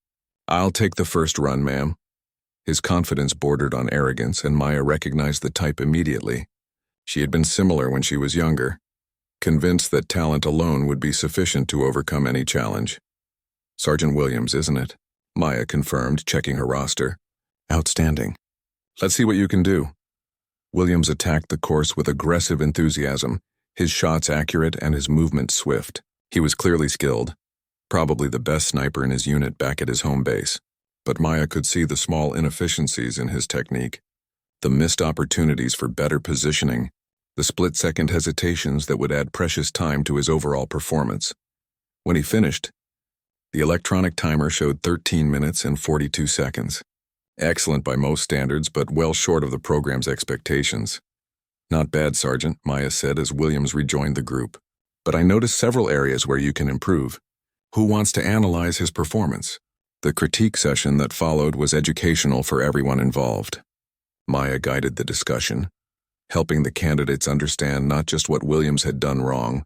"I'll take the first run, ma'am." His confidence bordered on arrogance, and Maya recognized the type immediately. She had been similar when she was younger, convinced that talent alone would be sufficient to overcome any challenge. "Sergeant Williams, isn't it?" Maya confirmed, checking her roster. "Outstanding. Let's see what you can do." Williams attacked the course with aggressive enthusiasm, his shots accurate and his movements swift. He was clearly skilled, probably the best sniper in his unit back at his home base. But Maya could see the small inefficiencies in his technique, the missed opportunities for better positioning, the split-second hesitations that would add precious time to his overall performance. When he finished, the electronic timer showed 13 minutes and 42 seconds. Excellent by most standards, but well short of the program's expectations. Not bad, Sergeant, Maya said as Williams rejoined the group. But I noticed several areas where you can improve. Who wants to analyze his performance? The critique session that followed was educational for everyone involved. Maya guided the discussion, helping the candidates understand not just what Williams had done wrong,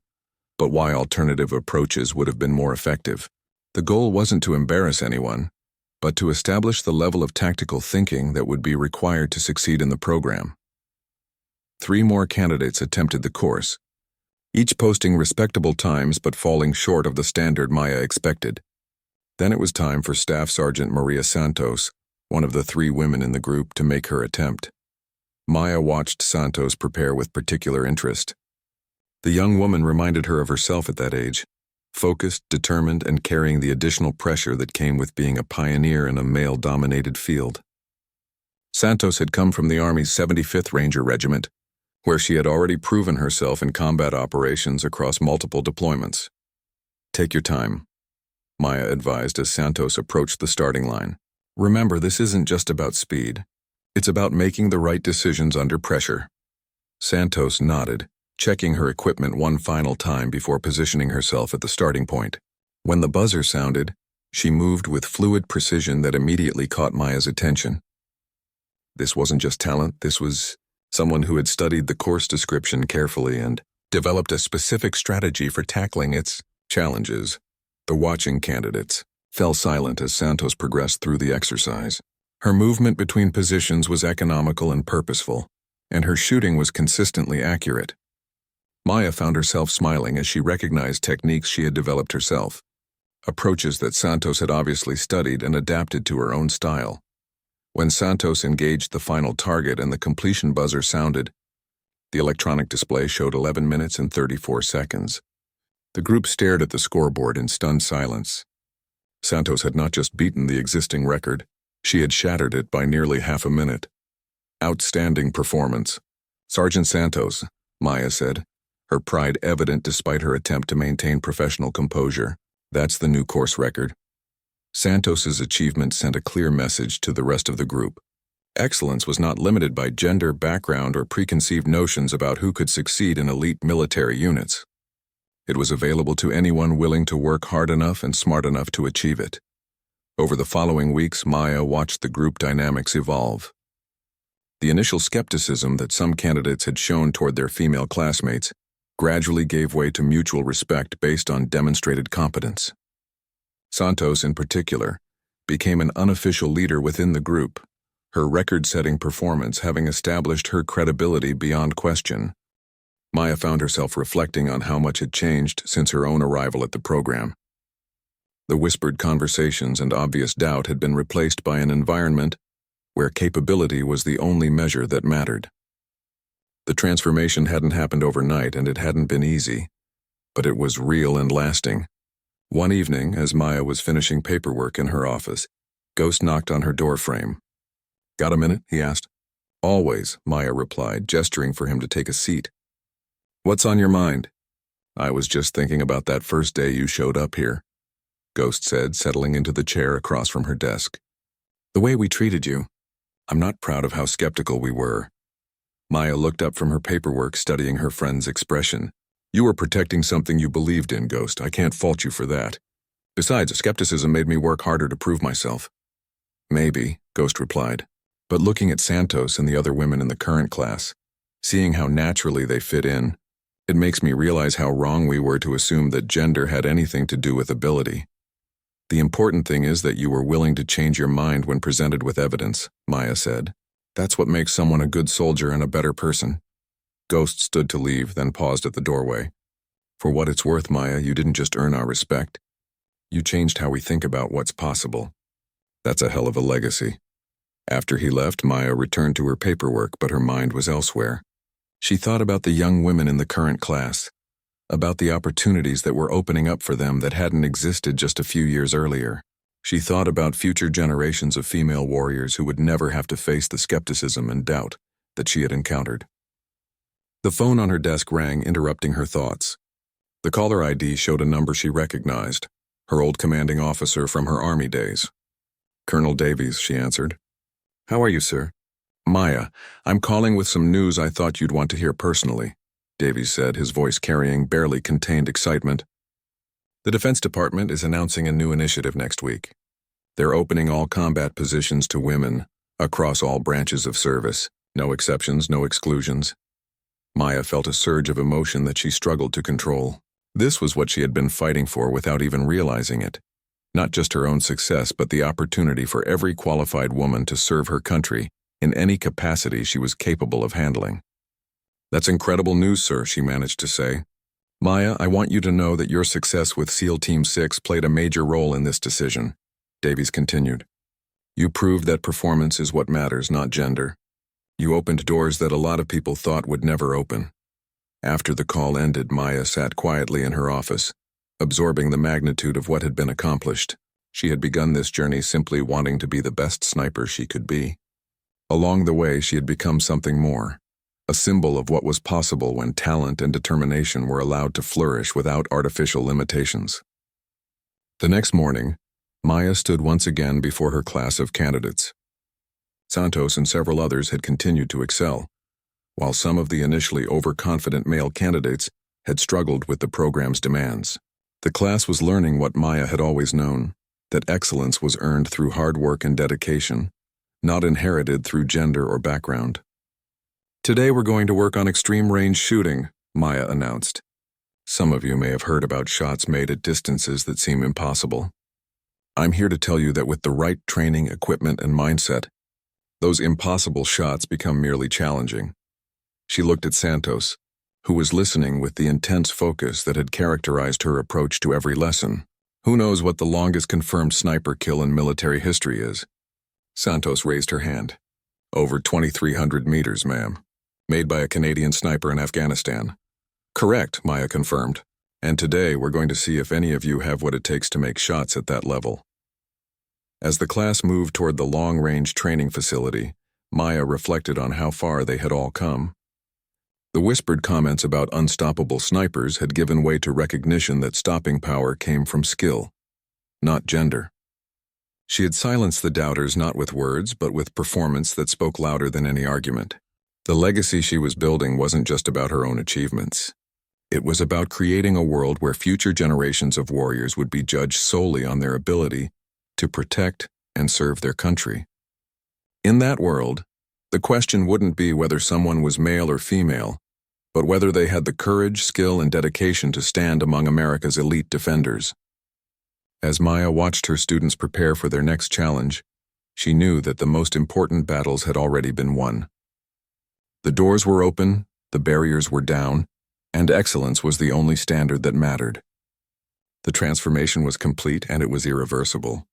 but why alternative approaches would have been more effective. The goal wasn't to embarrass anyone, but to establish the level of tactical thinking that would be required to succeed in the program. 3 more candidates attempted the course, each posting respectable times but falling short of the standard Maya expected. Then it was time for Staff Sergeant Maria Santos, one of the 3 women in the group, to make her attempt. Maya watched Santos prepare with particular interest. The young woman reminded her of herself at that age, focused, determined, and carrying the additional pressure that came with being a pioneer in a male-dominated field. Santos had come from the Army's 75th Ranger Regiment, where she had already proven herself in combat operations across multiple deployments. Take your time, Maya advised as Santos approached the starting line. Remember, this isn't just about speed. It's about making the right decisions under pressure. Santos nodded, checking her equipment one final time before positioning herself at the starting point. When the buzzer sounded, she moved with fluid precision that immediately caught Maya's attention. This wasn't just talent, this was someone who had studied the course description carefully and developed a specific strategy for tackling its challenges. The watching candidates fell silent as Santos progressed through the exercise. Her movement between positions was economical and purposeful, and her shooting was consistently accurate. Maya found herself smiling as she recognized techniques she had developed herself, approaches that Santos had obviously studied and adapted to her own style. When Santos engaged the final target and the completion buzzer sounded, the electronic display showed 11 minutes and 34 seconds. The group stared at the scoreboard in stunned silence. Santos had not just beaten the existing record, she had shattered it by nearly half a minute. Outstanding performance. Sergeant Santos, Maya said, her pride evident despite her attempt to maintain professional composure. That's the new course record. Santos's achievement sent a clear message to the rest of the group. Excellence was not limited by gender, background, or preconceived notions about who could succeed in elite military units. It was available to anyone willing to work hard enough and smart enough to achieve it. Over the following weeks, Maya watched the group dynamics evolve. The initial skepticism that some candidates had shown toward their female classmates gradually gave way to mutual respect based on demonstrated competence. Santos, in particular, became an unofficial leader within the group, her record-setting performance having established her credibility beyond question. Maya found herself reflecting on how much had changed since her own arrival at the program. The whispered conversations and obvious doubt had been replaced by an environment where capability was the only measure that mattered. The transformation hadn't happened overnight and it hadn't been easy, but it was real and lasting. One evening, as Maya was finishing paperwork in her office, Ghost knocked on her doorframe. "Got a minute?" he asked. "Always," Maya replied, gesturing for him to take a seat. "What's on your mind?" "I was just thinking about that first day you showed up here," Ghost said, settling into the chair across from her desk. "The way we treated you. I'm not proud of how skeptical we were." Maya looked up from her paperwork, studying her friend's expression. "You were protecting something you believed in, Ghost. I can't fault you for that. Besides, skepticism made me work harder to prove myself." "Maybe," Ghost replied. But looking at Santos and the other women in the current class, seeing how naturally they fit in, it makes me realize how wrong we were to assume that gender had anything to do with ability. The important thing is that you were willing to change your mind when presented with evidence," Maya said. "That's what makes someone a good soldier and a better person." Ghost stood to leave, then paused at the doorway. "For what it's worth, Maya, you didn't just earn our respect. You changed how we think about what's possible. That's a hell of a legacy." After he left, Maya returned to her paperwork, but her mind was elsewhere. She thought about the young women in the current class, about the opportunities that were opening up for them that hadn't existed just a few years earlier. She thought about future generations of female warriors who would never have to face the skepticism and doubt that she had encountered. The phone on her desk rang, interrupting her thoughts. The caller ID showed a number she recognized, her old commanding officer from her Army days. "Colonel Davies," she answered. How are you, sir? Maya, I'm calling with some news I thought you'd want to hear personally, Davies said, his voice carrying barely contained excitement. The Defense Department is announcing a new initiative next week. They're opening all combat positions to women, across all branches of service. No exceptions, no exclusions. Maya felt a surge of emotion that she struggled to control. This was what she had been fighting for without even realizing it. Not just her own success, but the opportunity for every qualified woman to serve her country in any capacity she was capable of handling. That's incredible news, sir, she managed to say. Maya, I want you to know that your success with SEAL Team 6 played a major role in this decision, Davies continued. You proved that performance is what matters, not gender. You opened doors that a lot of people thought would never open. After the call ended, Maya sat quietly in her office, absorbing the magnitude of what had been accomplished. She had begun this journey simply wanting to be the best sniper she could be. Along the way, she had become something more, a symbol of what was possible when talent and determination were allowed to flourish without artificial limitations. The next morning, Maya stood once again before her class of candidates. Santos and several others had continued to excel, while some of the initially overconfident male candidates had struggled with the program's demands. The class was learning what Maya had always known, that excellence was earned through hard work and dedication, not inherited through gender or background. Today we're going to work on extreme range shooting, Maya announced. Some of you may have heard about shots made at distances that seem impossible. I'm here to tell you that with the right training, equipment, and mindset, those impossible shots become merely challenging. She looked at Santos, who was listening with the intense focus that had characterized her approach to every lesson. Who knows what the longest confirmed sniper kill in military history is? Santos raised her hand. Over 2,300 meters, ma'am. Made by a Canadian sniper in Afghanistan. Correct, Maya confirmed. And today we're going to see if any of you have what it takes to make shots at that level. As the class moved toward the long-range training facility, Maya reflected on how far they had all come. The whispered comments about unstoppable snipers had given way to recognition that stopping power came from skill, not gender. She had silenced the doubters not with words, but with performance that spoke louder than any argument. The legacy she was building wasn't just about her own achievements. It was about creating a world where future generations of warriors would be judged solely on their ability to protect and serve their country. In that world, the question wouldn't be whether someone was male or female, but whether they had the courage, skill, and dedication to stand among America's elite defenders. As Maya watched her students prepare for their next challenge, she knew that the most important battles had already been won. The doors were open, the barriers were down, and excellence was the only standard that mattered. The transformation was complete and it was irreversible.